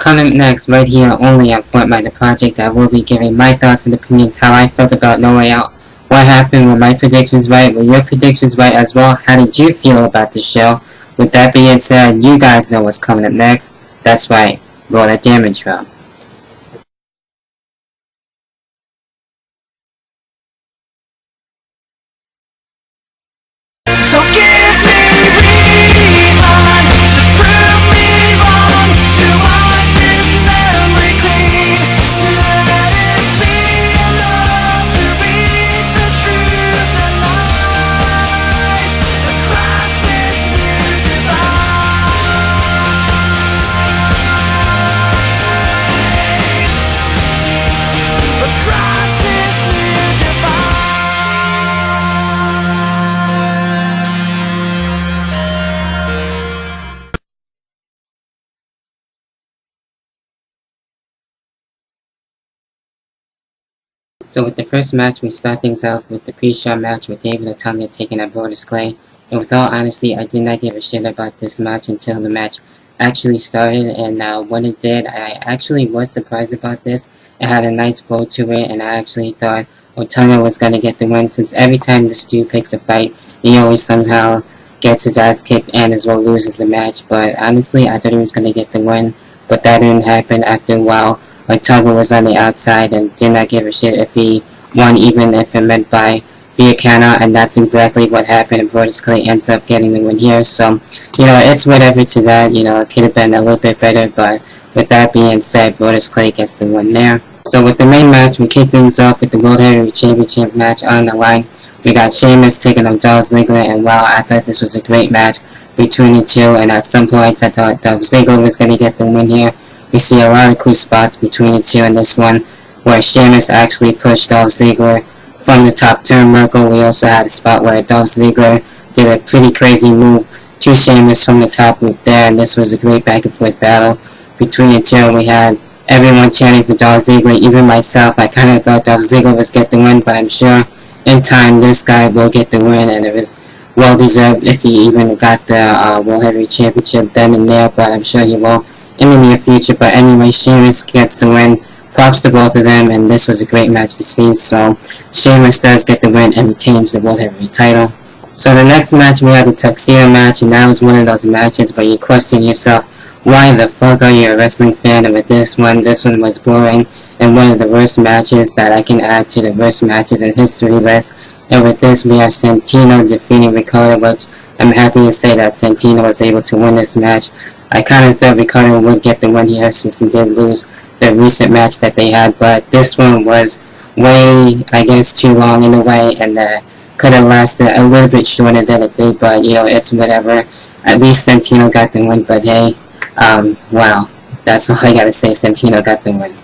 Coming up next, right here only on Fortnite the Project, I will be giving my thoughts and opinions, how I felt about No Way Out. What happened? Were my predictions right? Were your predictions right as well? How did you feel about the show? With that being said, you guys know what's coming up next. That's right, roll that damn intro. So give me reason to prove me wrong, to wash this memory clean. Let it be enough to reach the truth that lies across this new divide. Across this new divide. So with the first match, we start things off with the pre-show match with David Otunga taking on Brodus Clay. And with all honesty, I did not give a shit about this match until the match actually started. And when it did, I actually was surprised about this. It had a nice flow to it, and I actually thought Otunga was going to get the win, since every time this dude picks a fight, he always somehow gets his ass kicked and as well loses the match. But honestly, I thought he was going to get the win, but that didn't happen. After a while, Otunga was on the outside and did not give a shit if he won, even if it meant by via counter, and that's exactly what happened, and Brodus Clay ends up getting the win here. So, it's whatever to that. It could have been a little bit better, but with that being said, Brodus Clay gets the win there. So with the main match, we kick things off with the World Heavyweight Championship match on the line. We got Sheamus taking on Dolph Ziggler, and wow, I thought this was a great match between the two, and at some points I thought Dolph Ziggler was going to get the win here. We see a lot of cool spots between the two in this one, where Sheamus actually pushed Dolph Ziggler from the top turnbuckle. We also had a spot where Dolph Ziggler did a pretty crazy move to Sheamus from the top rope there, and this was a great back and forth battle between the two. We had everyone chanting for Dolph Ziggler, even myself. I kind of thought Dolph Ziggler was get the win, but I'm sure in time this guy will get the win, and it was well deserved if he even got the World Heavyweight Championship then and there, but I'm sure he will in the near future. But anyway, Sheamus gets the win. Props to both of them, and this was a great match to see. So Sheamus does get the win and retains the World Heavyweight title. So the next match, we had the Tuxedo match, and that was one of those matches where you question yourself, why the fuck are you a wrestling fan? And with this one was boring and one of the worst matches that I can add to the worst matches in history list. And with this, we have Santino defeating Ricardo, which I'm happy to say that Santino was able to win this match. I kind of thought Ricardo would get the win here, since he did lose the recent match that they had, but this one was way, I guess, too long in a way, and could have lasted a little bit shorter than it did, but it's whatever. At least Santino got the win, but hey, wow, that's all I gotta say. Santino got the win.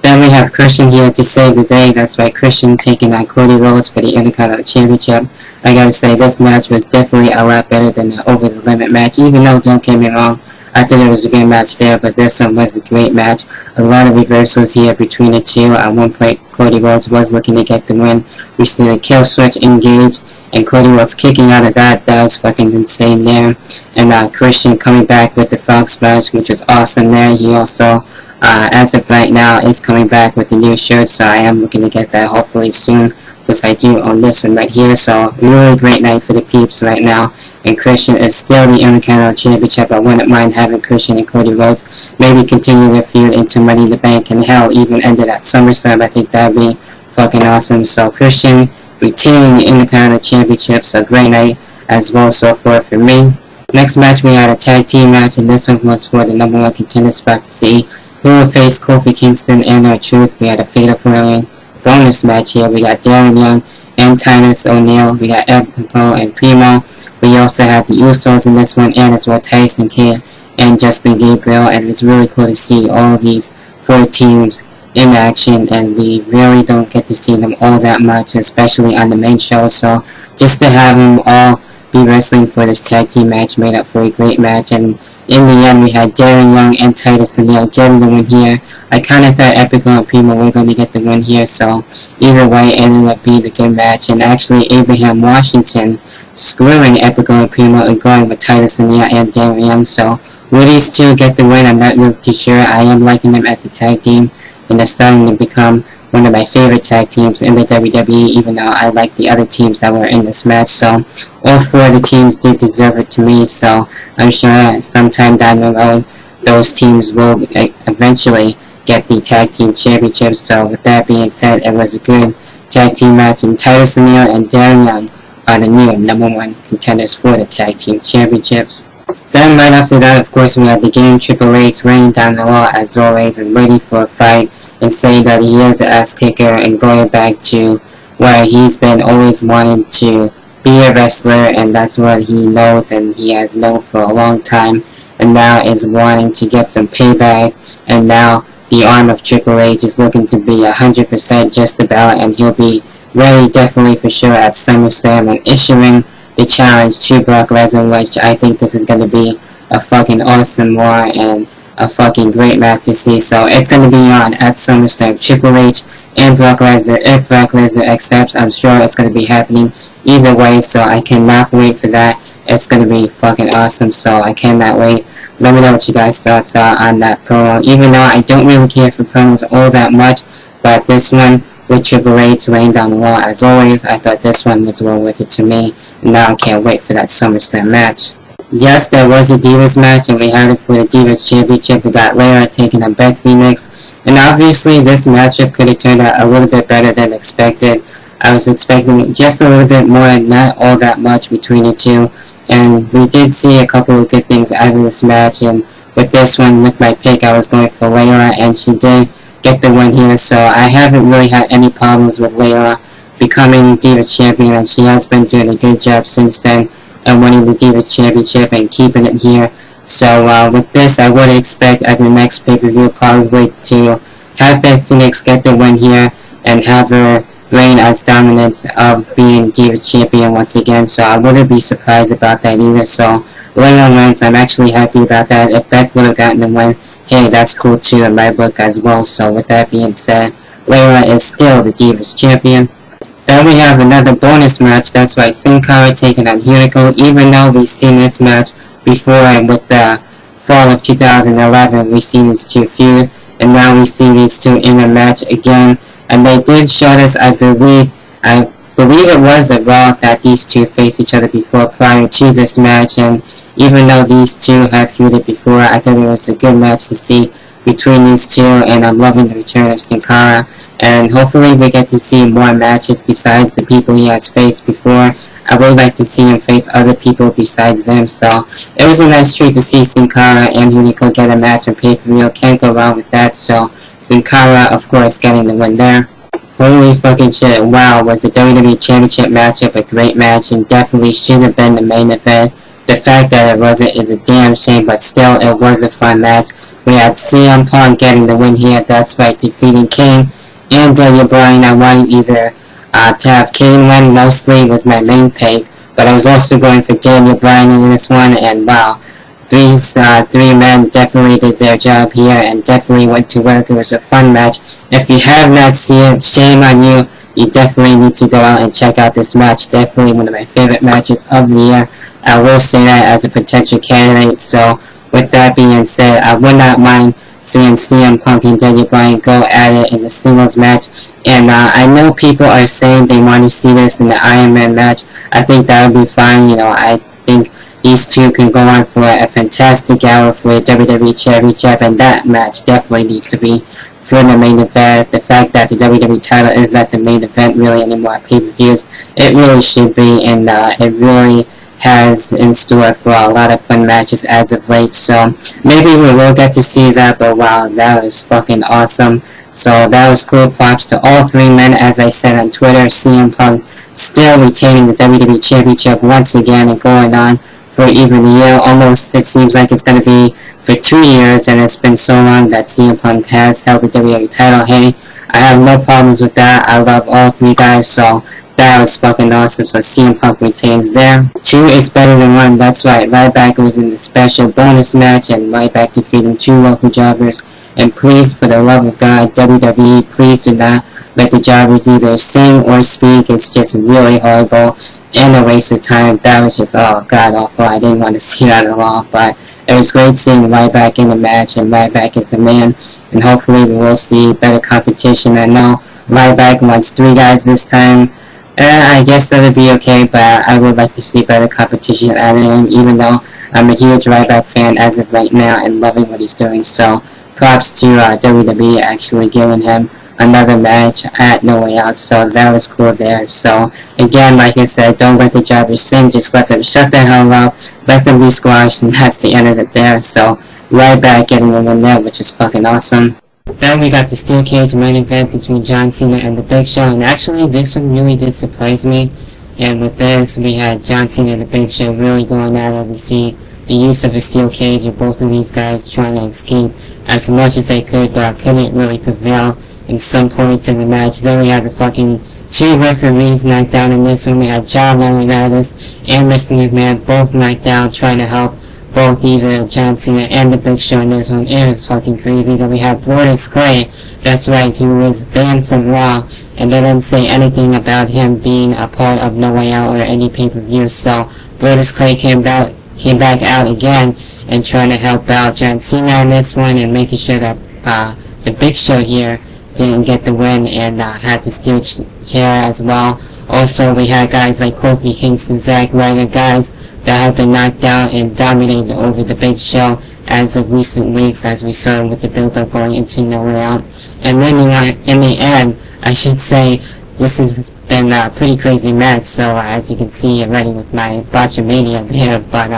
Then we have Christian here to save the day. That's right, Christian taking on Cody Rhodes for the Intercontinental Championship. I gotta say, this match was definitely a lot better than the Over the Limit match, even though, don't get me wrong, I thought it was a good match there, but this one was a great match. A lot of reversals here between the two. At one point, Cody Rhodes was looking to get the win. We see the kill switch engage, and Cody Rhodes kicking out of that. That was fucking insane there. And Christian coming back with the frog splash, which was awesome there. He also, as of right now, is coming back with the new shirt, so I am looking to get that hopefully soon, since I do own this one right here. So really great night for the peeps right now. And Christian is still the Intercontinental Championship. I wouldn't mind having Christian and Cody Rhodes maybe continue their feud into Money in the Bank, and hell, even ended at SummerSlam. I think that'd be fucking awesome. So Christian retaining the Intercontinental Championship, so great night as well so far for me. Next match, we had a tag team match, and this one was for the #1 contender spot to see who will face Kofi Kingston and R-Truth. We had a Fatal 4-Way bonus match here. We got Darren Young and Titus O'Neil. We got Ed Control and Primo. We also have the Usos in this one, and as well Tyson Kidd and Justin Gabriel, and it was really cool to see all of these 4 teams in action, and we really don't get to see them all that much, especially on the main show. So just to have them all be wrestling for this tag team match made up for a great match, and in the end we had Darren Young and Titus O'Neil getting the win here. I kind of thought Epico and Primo were going to get the win here, so either way it ended up being a good match. And actually Abraham Washington screwing Epico and Primo and going with Titus O'Neil and Darren Young, so Will these two get the win? I'm not really too sure. I am liking them as a tag team, and they're starting to become one of my favorite tag teams in the WWE, even though I like the other teams that were in this match. So all four of the teams did deserve it to me, so I'm sure sometime down the road those teams will eventually get the tag team championships. So with that being said, it was a good tag team match, and Titus O'Neil and Darren Young are the new #1 contenders for the tag team championships. Then right after that, of course, we had the game Triple H laying down the law as always and waiting for a fight and saying that he is an ass kicker and going back to where he's been always wanting to be a wrestler, and that's what he knows and he has known for a long time, and now is wanting to get some payback, and now the arm of Triple H is looking to be 100% just about, and he'll be ready definitely for sure at SummerSlam and issuing the challenge to Brock Lesnar, which I think this is going to be a fucking awesome war and a fucking great match to see. So it's going to be on at SummerSlam, Triple H and Brock Lesnar. If Brock Lesnar accepts, I'm sure it's going to be happening either way, so I cannot wait for that. It's going to be fucking awesome, so I cannot wait. Let me know what you guys' thoughts are on that promo, even though I don't really care for promos all that much, but this one with Triple H laying down the law as always, I thought this one was well worth it to me, and now I can't wait for that SummerSlam match. Yes, there was a Divas match, and we had it for the Divas Championship. We got Layla taking on Beth Phoenix, and obviously this matchup could have turned out a little bit better than expected. I was expecting just a little bit more, not all that much between the two, and we did see a couple of good things out of this match, and with this one, with my pick, I was going for Layla, and she did get the win here, so I haven't really had any problems with Layla becoming Divas Champion, and she has been doing a good job since then, and winning the Divas Championship and keeping it here. So with this, I would expect at the next pay-per-view probably to have Beth Phoenix get the win here and have her reign as dominance of being Divas Champion once again. So I wouldn't be surprised about that either. So Layla wins. I'm actually happy about that. If Beth would have gotten the win, hey, that's cool too in my book as well. So with that being said, Layla is still the Divas Champion. Then we have another bonus match. That's right, Sin Cara taking on Hunico. Even though we've seen this match before, and with the fall of 2011, we've seen these two feud, and now we see these two in a match again. And they did show us, I believe it was a Raw that these two faced each other before prior to this match. And even though these two have feuded before, I thought it was a good match to see between these two, and I'm loving the return of Sin Cara. And hopefully we get to see more matches besides the people he has faced before. I would like to see him face other people besides them, so it was a nice treat to see Sin Cara and Hunico get a match on pay-per-view. Can't go wrong with that, so Sin Cara, of course, getting the win there. Holy fucking shit, wow, was the WWE Championship matchup a great match, and definitely should have been the main event. The fact that it wasn't is a damn shame, but still, it was a fun match. We had CM Punk getting the win here, that's right, defeating Kane and Daniel Bryan. I wanted either to have Kane win, mostly was my main pick, but I was also going for Daniel Bryan in this one, and wow, three men definitely did their job here and definitely went to work. It was a fun match. If you have not seen it, shame on you. You definitely need to go out and check out this match. Definitely one of my favorite matches of the year. I will say that as a potential candidate. So with that being said, I would not mind seeing CM Punk and Daniel Bryan go at it in the singles match. And I know people are saying they want to see this in the Iron Man match. I think that would be fine. You know, I think these two can go on for a fantastic hour for the WWE Championship, and that match definitely needs to be for the main event. The fact that the WWE title is not the main event really anymore at pay-per-views, it really should be, and it really has in store for a lot of fun matches as of late. So maybe we will get to see that, but wow, that was fucking awesome. So that was cool. Props to all three men. As I said on Twitter, CM Punk still retaining the WWE Championship once again and going on for even a year. Almost, it seems like it's going to be for 2 years, and it's been so long that CM Punk has held the WWE title. Hey, I have no problems with that. I love all three guys, so that was fucking awesome. So CM Punk retains there. 2 is better than 1. That's right. Ryback was in the special bonus match, and Ryback defeating 2 local jobbers. And please, for the love of God, WWE, please do not let the jobbers either sing or speak. It's just really horrible. and a waste of time. That was just, oh, god awful. I didn't want to see that at all, but it was great seeing Ryback in the match, and Ryback is the man, and hopefully we will see better competition. I know Ryback wants 3 guys this time. I guess that would be okay, but I would like to see better competition out of him, even though I'm a huge Ryback fan as of right now and loving what he's doing. So props to WWE actually giving him another match at No Way Out, so that was cool there. So again, like I said, don't let the jobbers sing, just let them shut the hell up, let them be squashed, and that's the end of it there. So Ryback getting the win there, which is fucking awesome. Then we got the steel cage main event between John Cena and the Big Show, and actually this one really did surprise me. And with this, we had John Cena and the Big Show really going at it. We see the use of a steel cage of both of these guys trying to escape as much as they could, but couldn't really prevail in some points in the match. Then we had the fucking 2 referees knocked down in this one. We had John Luarnitus and Mr. McMahon both knocked down trying to help both either John Cena and the Big Show in this one. It was fucking crazy. Then we have Luarnitus Clay, that's right, who was banned from Raw, and they didn't say anything about him being a part of No Way Out or any pay-per-view. So Luarnitus Clay came back out again and trying to help out John Cena in this one and making sure that the Big Show here didn't get the win and had the steel chair as well. Also, we had guys like Kofi Kingston, Zack Ryder, guys that have been knocked out and dominated over the Big Show as of recent weeks, as we saw with the build-up going into No Way Out. And then in the end, I should say, this has been a pretty crazy match, so as you can see already with my botchamania there, but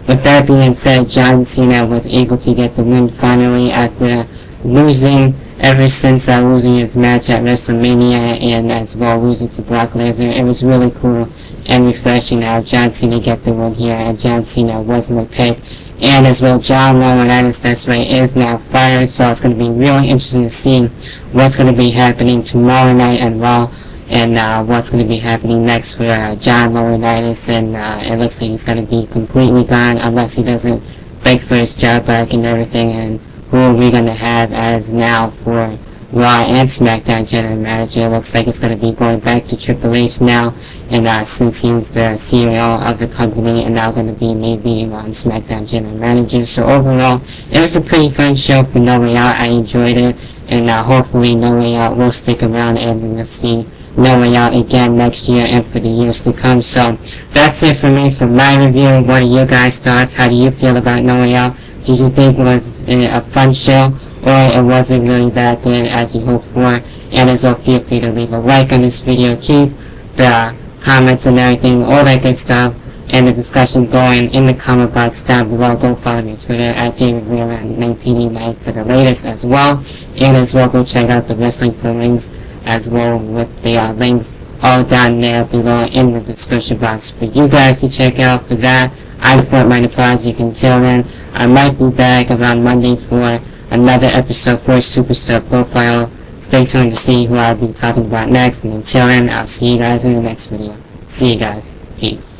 with that being said, John Cena was able to get the win finally after losing ever since losing his match at WrestleMania and as well losing to Brock Lesnar. It was really cool and refreshing to have John Cena get the win here, and John Cena wasn't a pick. And as well, John Luarnitus, that's right, is now fired, so it's going to be really interesting to see what's going to be happening tomorrow night at Raw, and what's going to be happening next for John Luarnitus, and it looks like he's going to be completely gone unless he doesn't beg for his job back and everything. And who are we going to have as now for Raw and SmackDown General Manager? It looks like it's going to be going back to Triple H now, and since he's the CEO of the company and now going to be maybe on SmackDown General Manager. So overall, it was a pretty fun show for No Way Out. I enjoyed it, and hopefully No Way Out will stick around and we'll see No Way Out again next year and for the years to come. So that's it for me for my review. What are your guys' thoughts? How do you feel about No Way Out? Did you think it was a fun show, or it wasn't really that good as you hoped for? And as well, feel free to leave a like on this video, keep the comments and everything, all that good stuff, and the discussion going in the comment box down below. Go follow me on Twitter at DavidReal1989 for the latest as well, and as well go check out the Wrestling for Links as well with the links all down there below in the description box for you guys to check out for that. I'm Fort Minor Project. Until then, I might be back around Monday for another episode for Superstar Profile. Stay tuned to see who I'll be talking about next, and until then, I'll see you guys in the next video. See you guys. Peace.